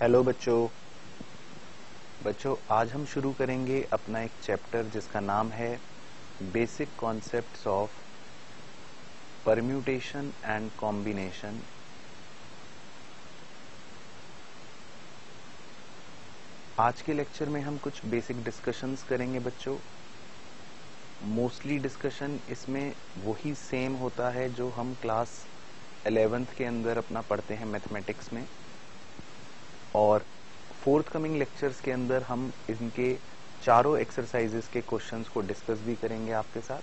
Hello बच्चों आज हम शुरू करेंगे अपना एक चैप्टर जिसका नाम है basic concepts of permutation and combination. आज के लेक्चर में हम कुछ बेसिक डिस्कशंस करेंगे बच्चों। मोस्टली डिस्कशन इसमें वही सेम होता है जो हम क्लास 11th के अंदर अपना पढ़ते हैं मैथमेटिक्स में, और फोर्थ कमिंग लेक्चर्स के अंदर हम इनके चारों एक्सरसाइजेस के क्वेश्चंस को डिस्कस भी करेंगे आपके साथ।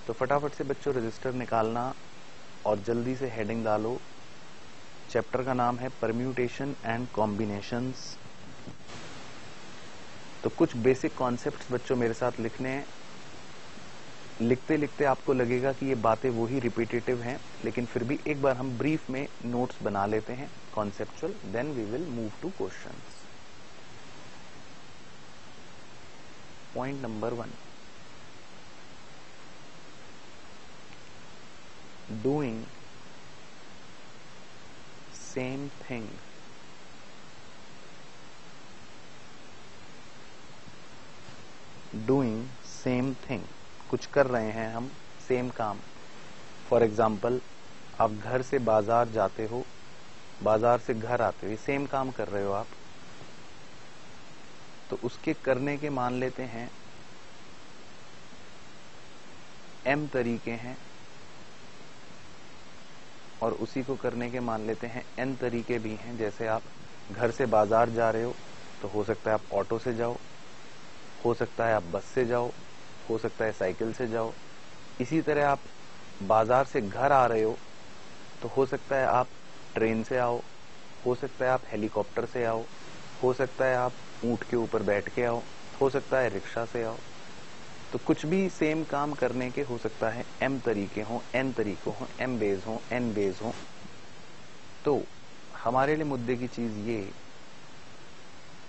तो फटाफट से बच्चों रजिस्टर निकालना और जल्दी से हेडिंग डालो। चैप्टर का नाम है परम्यूटेशन एंड कॉम्बिनेशंस। तो कुछ बेसिक कॉन्सेप्ट्स बच्चों मेरे साथ लिखने हैं। लिखते लिखते आपको लगेगा कि ये बातें वही रिपीटेटिव हैं, लेकिन फिर भी एक बार हम ब्रीफ में नोट्स बना लेते हैं conceptual, then we will move to questions. Point number 1, doing same thing doing same thing, कुछ कर रहे हैं हम सेम काम। फॉर एग्जाम्पल, आप घर से बाजार जाते हो, बाजार से घर आते हो, ये सेम काम कर रहे हो आप। तो उसके करने के मान लेते हैं m तरीके हैं, और उसी को करने के मान लेते हैं n तरीके भी हैं। जैसे आप घर से बाजार जा रहे हो तो हो सकता है आप ऑटो से जाओ, हो सकता है आप बस से जाओ, हो सकता है साइकिल से जाओ। इसी तरह आप बाजार से घर आ रहे हो तो हो सकता है आप ट्रेन से आओ, हो सकता है आप हेलीकॉप्टर से आओ, हो सकता है आप ऊंट के ऊपर बैठ के आओ, हो सकता है रिक्शा से आओ। तो कुछ भी सेम काम करने के हो सकता है m तरीके हों, n तरीके हों, m बेस हों, n बेस हों। तो हमारे लिए मुद्दे की चीज ये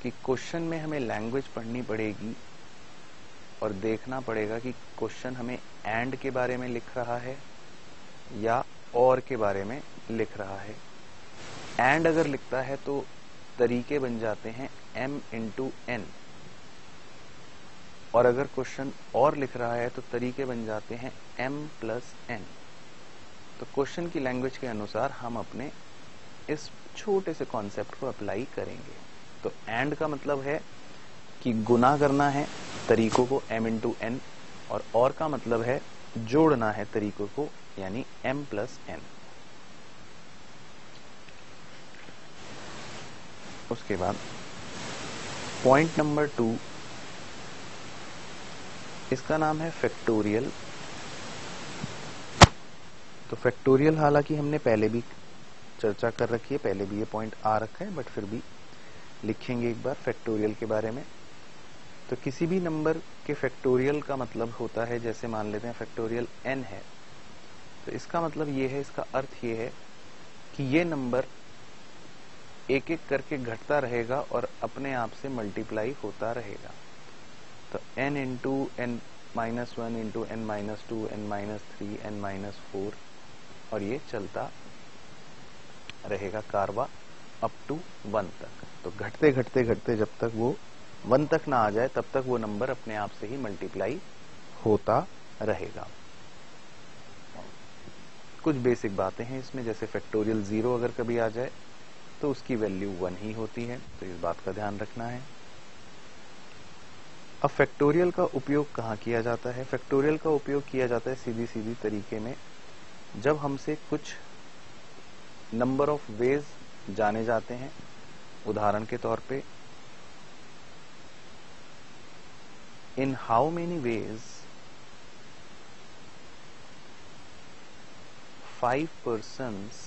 कि क्वेश्चन में हमें लैंग्वेज पढ़नी पड़ेगी और देखना पड़ेगा कि क्वेश्चन हमें एंड के बारे में लिख रहा है या और के बारे में लिख रहा है। एंड अगर लिखता है तो तरीके बन जाते हैं m इंटू n, और अगर क्वेश्चन और लिख रहा है तो तरीके बन जाते हैं m प्लस n। तो क्वेश्चन की लैंग्वेज के अनुसार हम अपने इस छोटे से कॉन्सेप्ट को अप्लाई करेंगे। तो एंड का मतलब है कि गुना करना है तरीकों को m इंटू n, और का मतलब है जोड़ना है तरीकों को, यानी m प्लस n। उसके बाद पॉइंट नंबर 2, इसका नाम है फैक्टोरियल। तो फैक्टोरियल हालांकि हमने पहले भी चर्चा कर रखी है, पहले भी ये पॉइंट आ रखा है, बट फिर भी लिखेंगे एक बार फैक्टोरियल के बारे में। तो किसी भी नंबर के फैक्टोरियल का मतलब होता है, जैसे मान लेते हैं फैक्टोरियल n है, तो इसका मतलब ये है, इसका अर्थ ये है कि ये नंबर एक एक करके घटता रहेगा और अपने आप से मल्टीप्लाई होता रहेगा। तो n into n minus 1 into n minus 2, n minus 3, n minus 4, और ये चलता रहेगा कारवा अप टू 1 तक। तो घटते घटते घटते जब तक वो 1 तक ना आ जाए तब तक वो नंबर अपने आप से ही मल्टीप्लाई होता रहेगा। कुछ बेसिक बातें हैं इसमें, जैसे फैक्टोरियल 0 अगर कभी आ जाए तो उसकी वैल्यू 1 ही होती है, तो इस बात का ध्यान रखना है। अब फैक्टोरियल का उपयोग कहाँ किया जाता है? फैक्टोरियल का उपयोग किया जाता है सीधी सीधी तरीके में, जब हमसे कुछ नंबर ऑफ वेज जाने जाते हैं। उदाहरण के तौर पे, in how many ways 5 persons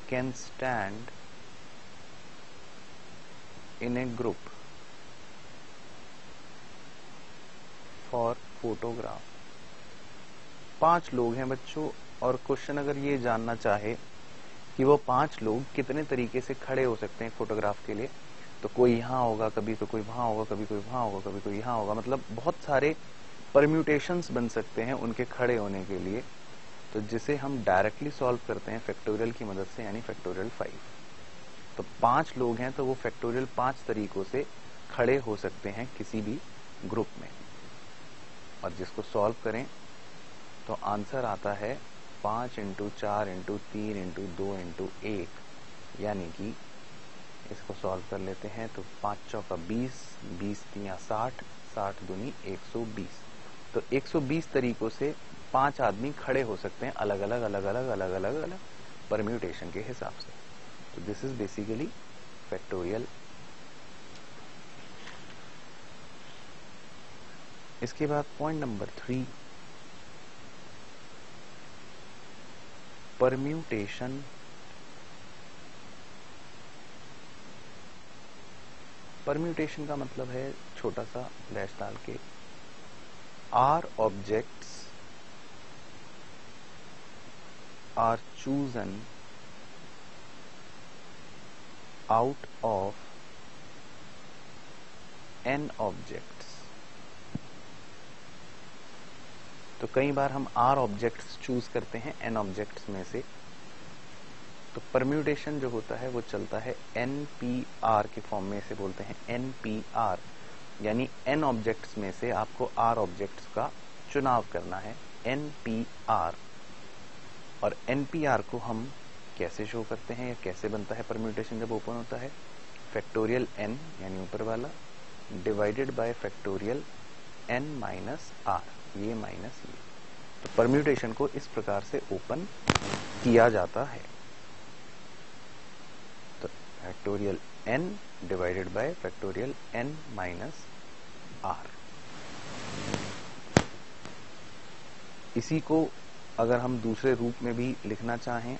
can stand in a group for photograph। 5 लोग हैं बच्चों, और क्वेश्चन अगर ये जानना चाहे कि वो 5 लोग कितने तरीके से खड़े हो सकते हैं फोटोग्राफ के लिए, तो कोई यहाँ होगा, कभी तो कोई वहां होगा, कभी कोई वहां होगा, कभी कोई यहाँ होगा, मतलब बहुत सारे परम्यूटेशंस बन सकते हैं उनके खड़े होने के लिए। तो जिसे हम डायरेक्टली सॉल्व करते हैं फैक्टोरियल की मदद से, यानी फैक्टोरियल 5। तो 5 लोग हैं तो वो फैक्टोरियल 5 तरीकों से खड़े हो सकते हैं किसी भी ग्रुप में, और जिसको सॉल्व करें तो आंसर आता है 5 × 4 × 3 × 2 × 1, यानी कि इसको सॉल्व कर लेते हैं तो 5 चौका 20, 20 तिया 60, 60 दूनी 120। तो 120 तरीकों से 5 आदमी खड़े हो सकते हैं अलग अलग अलग अलग अलग अलग अलग परम्यूटेशन के हिसाब से। तो दिस इज बेसिकली फैक्टोरियल। इसके बाद पॉइंट नंबर 3, परम्यूटेशन। परम्यूटेशन का मतलब है, छोटा सा डैश डाल के, r objects are chosen out of n objects. तो कई बार हम r ऑब्जेक्ट्स चूज करते हैं n ऑब्जेक्ट्स में से। तो परम्यूटेशन जो होता है वो चलता है NPR के फॉर्म में, इसे बोलते हैं NPR, यानी n ऑब्जेक्ट्स में से आपको r ऑब्जेक्ट्स का चुनाव करना है, NPR। और NPR को हम कैसे शो करते हैं या कैसे बनता है परम्यूटेशन जब ओपन होता है? फैक्टोरियल n यानी ऊपर वाला divided by factorial n minus r, ये माइनस ये। तो परम्यूटेशन को इस प्रकार से ओपन किया जाता है। तो factorial n divided by factorial n minus r। इसी को अगर हम दूसरे रूप में भी लिखना चाहें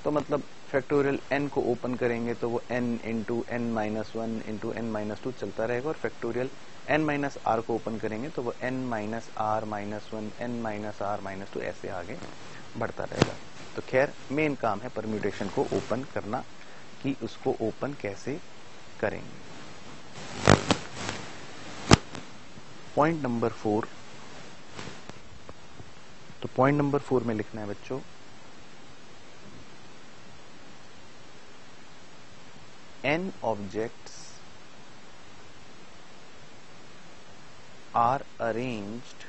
तो मतलब फैक्टोरियल n को ओपन करेंगे तो वो n into n minus 1 into n minus 2 चलता रहेगा, और फैक्टोरियल n माइनस r को ओपन करेंगे तो वो n minus r minus 1, n minus r minus 2 ऐसे आगे बढ़ता रहेगा। तो खैर मेन काम है परम्यूटेशन को ओपन करना, कि उसको ओपन कैसे करेंगे। Point number 4। तो पॉइंट नंबर 4 में लिखना है बच्चों, n objects are arranged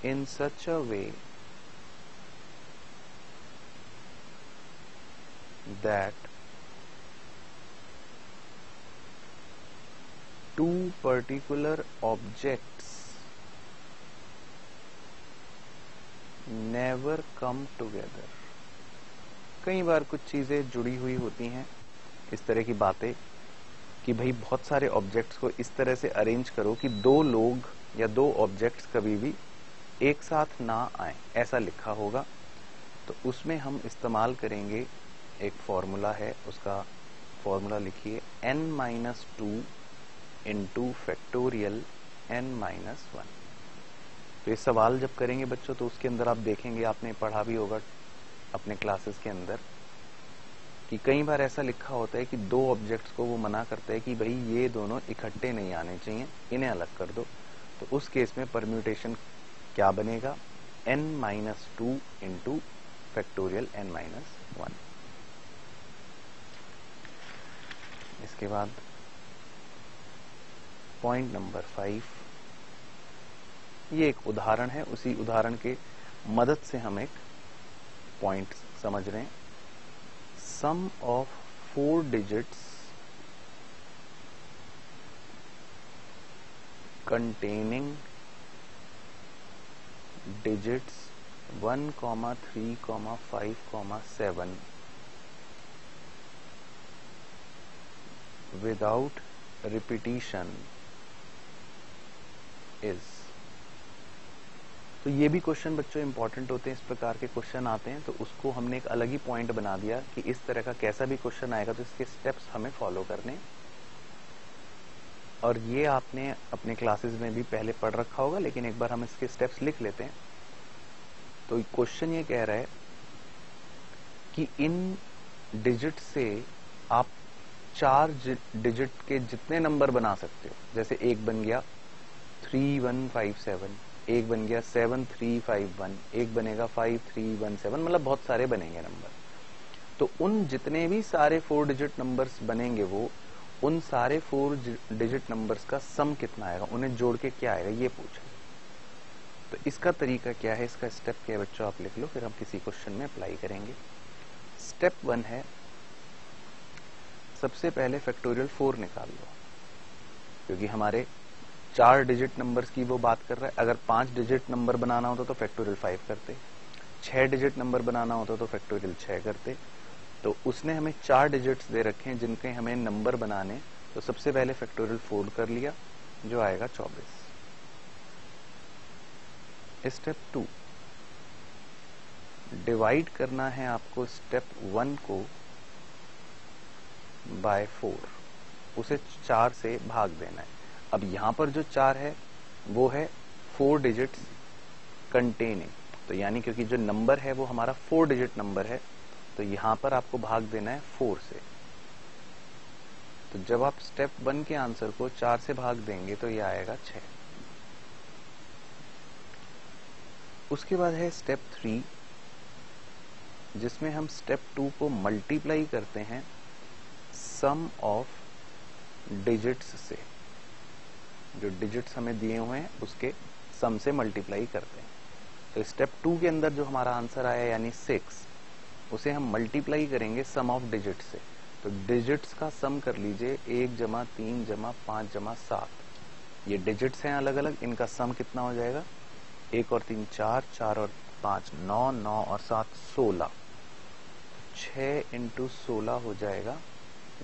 in such a way that two particular objects never come together। कई बार कुछ चीजें जुड़ी हुई होती हैं, इस तरह की बातें, कि भाई बहुत सारे ऑब्जेक्ट्स को इस तरह से अरेंज करो कि 2 लोग या 2 ऑब्जेक्ट्स कभी भी एक साथ ना आए, ऐसा लिखा होगा। तो उसमें हम इस्तेमाल करेंगे, एक फॉर्मूला है, उसका फॉर्मूला लिखिए, n-2 इंटू फैक्टोरियल n-1। तो ये सवाल जब करेंगे बच्चों तो उसके अंदर आप देखेंगे, आपने पढ़ा भी होगा अपने क्लासेस के अंदर, कि कई बार ऐसा लिखा होता है कि 2 ऑब्जेक्ट्स को वो मना करता है कि भाई ये दोनों इकट्ठे नहीं आने चाहिए, इन्हें अलग कर दो। तो उस केस में परम्यूटेशन क्या बनेगा? n-2 into factorial n-1। इसके बाद पॉइंट नंबर 5, ये एक उदाहरण है, उसी उदाहरण के मदद से हम एक पॉइंट समझ रहे हैं। सम of 4 digits containing digits 1, 3, 5, 7 without repetition is। तो ये भी क्वेश्चन बच्चों इंपॉर्टेंट होते हैं, इस प्रकार के क्वेश्चन आते हैं, तो उसको हमने एक अलग ही पॉइंट बना दिया कि इस तरह का कैसा भी क्वेश्चन आएगा तो इसके स्टेप्स हमें फॉलो करने। और ये आपने अपने क्लासेस में भी पहले पढ़ रखा होगा, लेकिन एक बार हम इसके स्टेप्स लिख लेते हैं। तो क्वेश्चन ये कह रहा है कि इन डिजिट से आप 4 डिजिट के जितने नंबर बना सकते हो, जैसे एक बन गया 3, 1, 5, 7, एक बन गया 7351, एक बनेगा 5317, मतलब बहुत सारे बनेंगे नंबर। तो उन जितने भी सारे 4 डिजिट नंबर्स बनेंगे वो उन सारे 4 डिजिट नंबर्स का सम कितना आएगा, उन्हें जोड़ के क्या आएगा, ये पूछा। तो इसका तरीका क्या है, इसका स्टेप क्या है बच्चों, आप लिख लो, फिर हम किसी क्वेश्चन में अप्लाई करेंगे। स्टेप 1 है, सबसे पहले फैक्टोरियल 4 निकाल लो, क्योंकि हमारे 4 डिजिट नंबर्स की वो बात कर रहा है। अगर 5 डिजिट नंबर बनाना होता तो फैक्टोरियल 5 करते, 6 डिजिट नंबर बनाना होता तो फैक्टोरियल 6 करते। तो उसने हमें 4 डिजिट्स दे रखे हैं जिनके हमें नंबर बनाने, तो सबसे पहले फैक्टोरियल 4 कर लिया, जो आएगा 24। स्टेप 2, डिवाइड करना है आपको स्टेप 1 को बाय 4, उसे 4 से भाग देना है। अब यहां पर जो 4 है वो है 4 डिजिट्स कंटेनिंग, तो यानी क्योंकि जो नंबर है वो हमारा 4 डिजिट नंबर है, तो यहां पर आपको भाग देना है 4 से। तो जब आप स्टेप 1 के आंसर को 4 से भाग देंगे तो ये आएगा 6। उसके बाद है स्टेप 3, जिसमें हम स्टेप 2 को मल्टीप्लाई करते हैं सम ऑफ डिजिट्स से। जो डिजिट्स हमें दिए हुए हैं उसके सम से मल्टीप्लाई करते हैं। तो स्टेप 2 के अंदर जो हमारा आंसर आया यानी 6, उसे हम मल्टीप्लाई करेंगे सम ऑफ डिजिट से। तो डिजिट्स का सम कर लीजिए, 1 जमा 3 जमा 5 जमा 7, ये डिजिट्स हैं अलग अलग, इनका सम कितना हो जाएगा, 1 और 3 4, 4 और 5 9, 9 और 7 16, 6 इंटू 16 हो जाएगा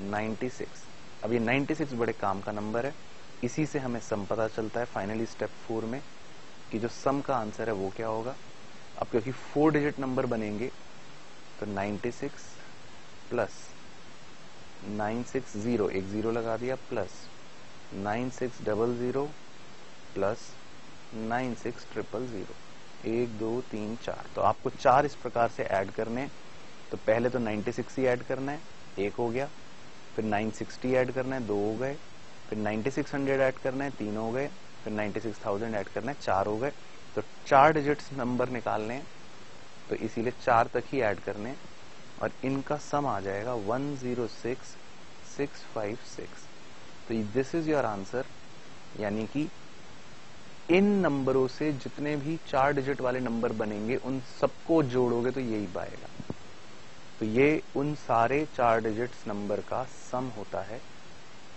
96। अब ये 96 बड़े काम का नंबर है, इसी से हमें सम पता चलता है फाइनली स्टेप 4 में कि जो सम का आंसर है वो क्या होगा। अब क्योंकि 4 डिजिट नंबर बनेंगे तो 96 प्लस 960, एक 0 लगा दिया, प्लस 9600 प्लस 96000, 1 2 3 4। तो आपको 4 इस प्रकार से ऐड करने, तो पहले तो 96 ही ऐड करना है, 1 हो गया, फिर 960 ऐड करना है, 2 हो गए, फिर 9600 ऐड करना है, 3 हो गए, फिर 96000 ऐड करना है, 4 हो गए। तो 4 डिजिट्स नंबर निकालने, तो इसीलिए 4 तक ही ऐड करने, और इनका सम आ जाएगा 106656। तो दिस इज योर आंसर, यानी कि इन नंबरों से जितने भी 4 डिजिट वाले नंबर बनेंगे उन सबको जोड़ोगे तो यही पाएगा। तो ये उन सारे 4 डिजिट्स नंबर का सम होता है,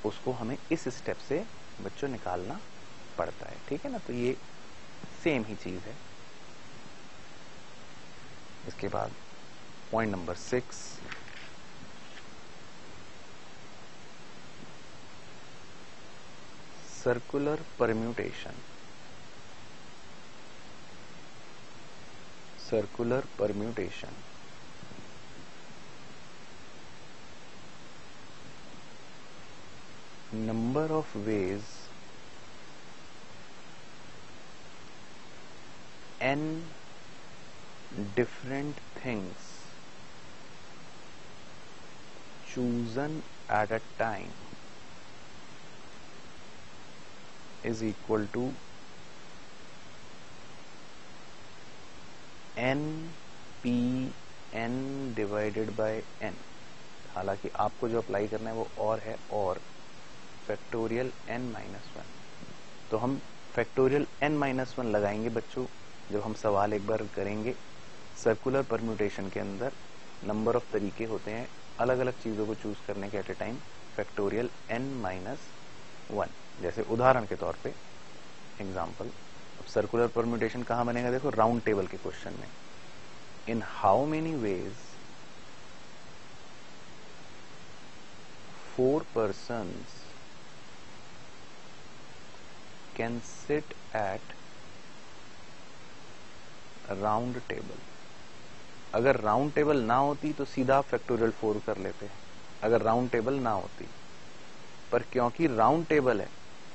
उसको हमें इस स्टेप से बच्चों निकालना पड़ता है, ठीक है ना। तो ये सेम ही चीज है। इसके बाद point number 6, circular permutation. Circular permutation, number of ways n different things chosen at a time is equal to n p n divided by n। हालांकि आपको जो अप्लाई करना है वो और है, और फैक्टोरियल n-1। तो हम फैक्टोरियल n-1 लगाएंगे बच्चों जब हम सवाल एक बार करेंगे। सर्कुलर परम्यूटेशन के अंदर नंबर ऑफ तरीके होते हैं अलग अलग चीजों को चूज करने के एट ए टाइम, फैक्टोरियल n-1। जैसे उदाहरण के तौर पे एग्जांपल, अब सर्कुलर परम्यूटेशन कहां बनेगा, देखो राउंड टेबल के क्वेश्चन में, in how many ways 4 persons can sit at round table. अगर राउंड टेबल ना होती तो सीधा फैक्टोरियल 4 कर लेते हैं, अगर राउंड टेबल ना होती, पर क्योंकि राउंड टेबल है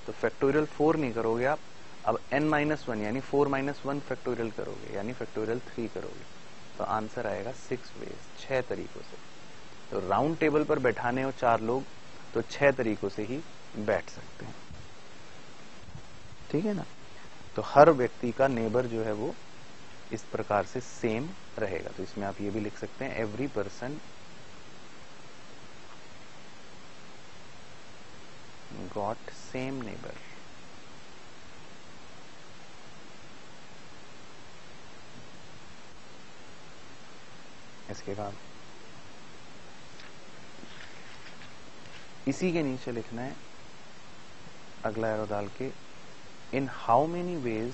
तो फैक्टोरियल 4 नहीं करोगे आप, अब n-1 यानी 4-1 फैक्टोरियल करोगे, यानी फैक्टोरियल 3 करोगे। तो आंसर आएगा 6 वेज, 6 तरीकों से। तो राउंड टेबल पर बैठाने हो 4 लोग तो 6 तरीकों से ही बैठ सकते हैं, ठीक है ना। तो हर व्यक्ति का नेबर जो है वो इस प्रकार से सेम रहेगा। तो इसमें आप ये भी लिख सकते हैं every person got same neighbour. इसके बाद इसी के नीचे लिखना है अगला एरो डाल के, in how many ways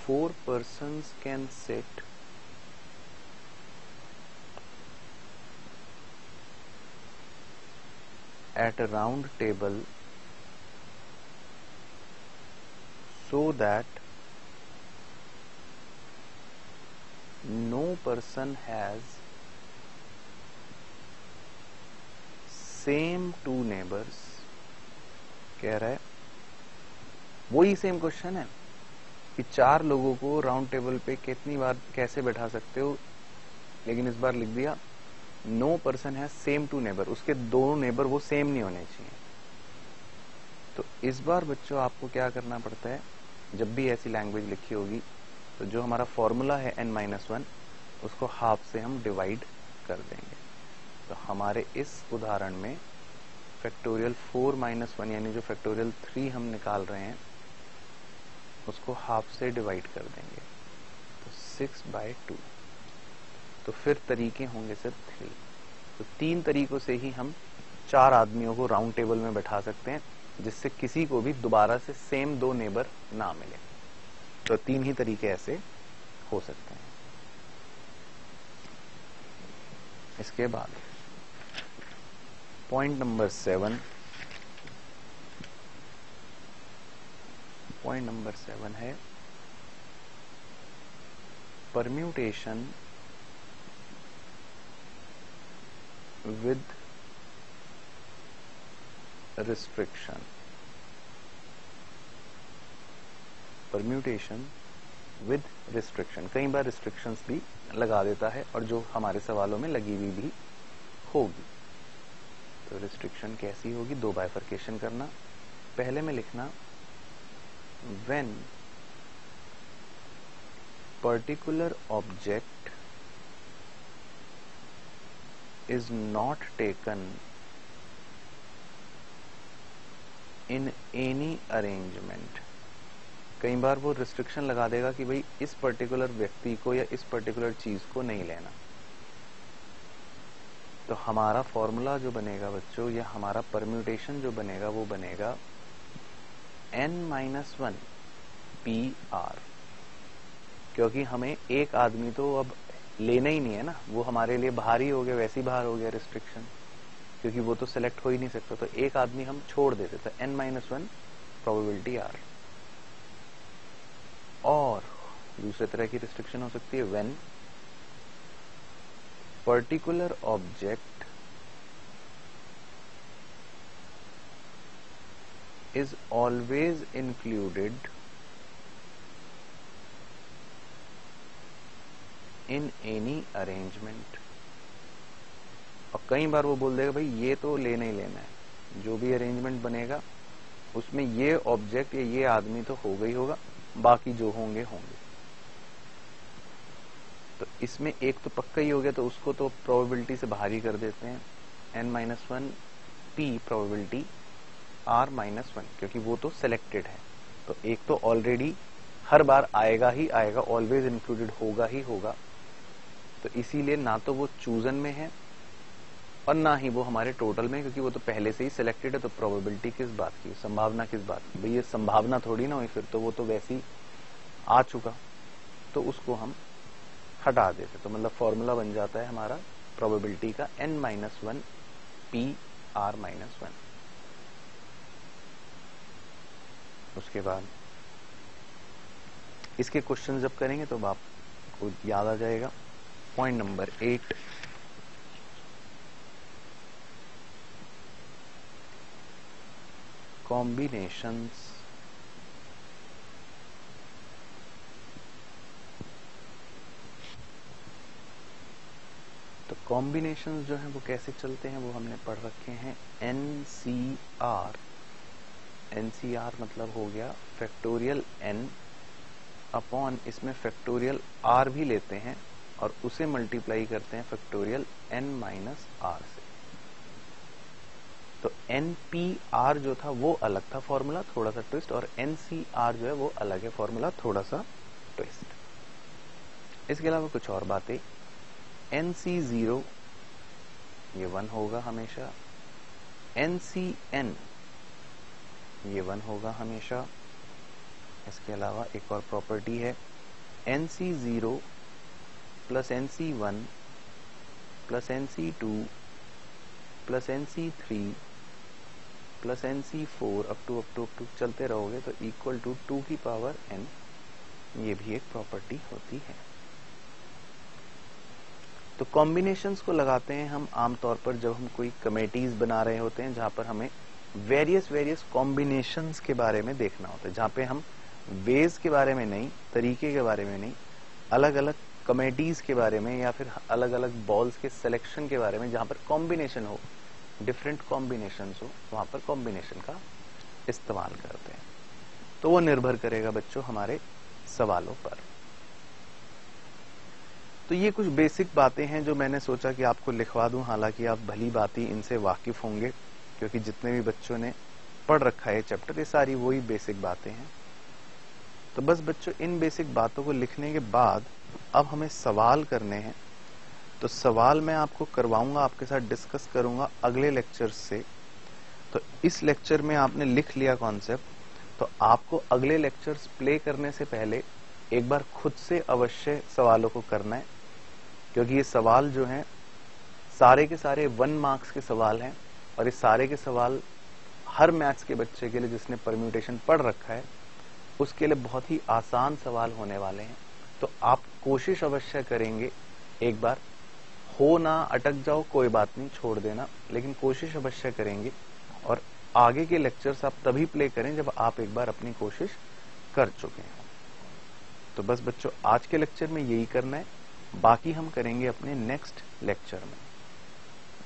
four persons can sit at a round table so that no person has same two neighbors। कह रहा है वही सेम क्वेश्चन है कि 4 लोगों को राउंड टेबल पे कितनी बार कैसे बैठा सकते हो, लेकिन इस बार लिख दिया नो पर्सन है सेम टू नेबर, उसके दोनों नेबर वो सेम नहीं होने चाहिए। तो इस बार बच्चों आपको क्या करना पड़ता है, जब भी ऐसी लैंग्वेज लिखी होगी तो जो हमारा फॉर्मूला है n-1 उसको हाफ से हम डिवाइड कर देंगे। तो हमारे इस उदाहरण में फैक्टोरियल 4-1 यानी जो फैक्टोरियल 3 हम निकाल रहे हैं उसको हाफ से डिवाइड कर देंगे, तो 6/2। तो फिर तरीके होंगे सिर्फ 3। तो 3 तरीकों से ही हम 4 आदमियों को राउंड टेबल में बैठा सकते हैं जिससे किसी को भी दोबारा से सेम 2 नेबर ना मिले। तो 3 ही तरीके ऐसे हो सकते हैं। इसके बाद पॉइंट नंबर 7 है permutation with restriction. Permutation with restriction, कई बार रिस्ट्रिक्शंस भी लगा देता है और जो हमारे सवालों में लगी हुई भी होगी। तो रिस्ट्रिक्शन कैसी होगी, 2 बाइफर्केशन करना। पहले में लिखना when particular object is not taken in any arrangement। कई बार वो रिस्ट्रिक्शन लगा देगा कि भाई इस पर्टिकुलर व्यक्ति को या इस पर्टिकुलर चीज को नहीं लेना। तो हमारा फॉर्मूला जो बनेगा बच्चों, या हमारा परम्यूटेशन जो बनेगा वो बनेगा n-1 PR, क्योंकि हमें एक आदमी तो अब लेना ही नहीं है ना, वो हमारे लिए बाहर ही हो गया, वैसे ही बाहर हो गया रिस्ट्रिक्शन, क्योंकि वो तो सिलेक्ट हो ही नहीं सकता। तो एक आदमी हम छोड़ देते, तो n-1 प्रोबेबिलिटी R। और दूसरे तरह की रिस्ट्रिक्शन हो सकती है when particular object is always included in any arrangement। और कई बार वो बोल देगा भाई ये तो लेना ही लेना है, जो भी अरेंजमेंट बनेगा उसमें ये ऑब्जेक्ट या ये आदमी तो होगा ही होगा, बाकी जो होंगे होंगे। तो इसमें एक तो पक्का ही हो गया, तो उसको तो प्रोबेबिलिटी से बाहर ही कर देते हैं, n-1 P प्रोबेबिलिटी R-1, क्योंकि वो तो सिलेक्टेड है। तो एक तो ऑलरेडी हर बार आएगा ही आएगा, ऑलवेज इंक्लूडेड होगा ही होगा। तो इसीलिए ना तो वो चूजन में है और ना ही वो हमारे टोटल में, क्योंकि वो तो पहले से ही सिलेक्टेड है। तो प्रोबेबिलिटी किस बात की, संभावना किस बात की, भाई ये संभावना थोड़ी ना हुई, फिर तो वो तो वैसे ही आ चुका, तो उसको हम हटा देते। तो मतलब फॉर्मूला बन जाता है हमारा प्रोबेबिलिटी का n-1 P R-1। उसके बाद इसके क्वेश्चन जब करेंगे तो आपको याद आ जाएगा। पॉइंट नंबर 8, कॉम्बिनेशंस तो कॉम्बिनेशंस जो हैं वो कैसे चलते हैं वो हमने पढ़ रखे हैं। NCR, NCR मतलब हो गया फैक्टोरियल n अपॉन, इसमें फैक्टोरियल r भी लेते हैं और उसे मल्टीप्लाई करते हैं फैक्टोरियल n माइनस r से। तो NPR जो था वो अलग था फॉर्मूला, थोड़ा सा ट्विस्ट, और NCR जो है वो अलग है फॉर्मूला, थोड़ा सा ट्विस्ट। इसके अलावा कुछ और बातें, NC0 ये 1 होगा हमेशा, NCN ये 1 होगा हमेशा। इसके अलावा एक और प्रॉपर्टी है, NC0 plus NC1 plus NC2 plus NC3 plus NC4 up to चलते रहोगे तो इक्वल टू 2 की पावर n, ये भी एक प्रॉपर्टी होती है। तो कॉम्बिनेशंस को लगाते हैं हम आमतौर पर जब हम कोई कमेटीज बना रहे होते हैं, जहां पर हमें वेरियस कॉम्बिनेशंस के बारे में देखना होता है, जहां पे हम वेज के बारे में नहीं, तरीके के बारे में नहीं, अलग अलग कमेटीज के बारे में या फिर अलग अलग बॉल्स के सिलेक्शन के बारे में, जहां पर कॉम्बिनेशन हो, डिफरेंट कॉम्बिनेशंस हो, वहां पर कॉम्बिनेशन का इस्तेमाल करते हैं। तो वो निर्भर करेगा बच्चों हमारे सवालों पर। तो ये कुछ बेसिक बातें हैं जो मैंने सोचा कि आपको लिखवा दूं, हालांकि आप भली भांति इनसे वाकिफ होंगे क्योंकि जितने भी बच्चों ने पढ़ रखा है चैप्टर, ये सारी वही बेसिक बातें हैं। तो बस बच्चों इन बेसिक बातों को लिखने के बाद अब हमें सवाल करने हैं। तो सवाल मैं आपको करवाऊंगा, आपके साथ डिस्कस करूंगा अगले लेक्चर से। तो इस लेक्चर में आपने लिख लिया कॉन्सेप्ट, तो आपको अगले लेक्चर्स प्ले करने से पहले एक बार खुद से अवश्य सवालों को करना है, क्योंकि ये सवाल जो हैं सारे के सारे 1 मार्क्स के सवाल हैं और ये सारे के सवाल हर मैथ्स के बच्चे के लिए जिसने परम्यूटेशन पढ़ रखा है उसके लिए बहुत ही आसान सवाल होने वाले हैं। तो आप कोशिश अवश्य करेंगे, एक बार हो ना अटक जाओ कोई बात नहीं, छोड़ देना, लेकिन कोशिश अवश्य करेंगे और आगे के लेक्चर्स आप तभी प्ले करें जब आप एक बार अपनी कोशिश कर चुके हैं। तो बस बच्चों आज के लेक्चर में यही करना है, बाकी हम करेंगे अपने नेक्स्ट लेक्चर में।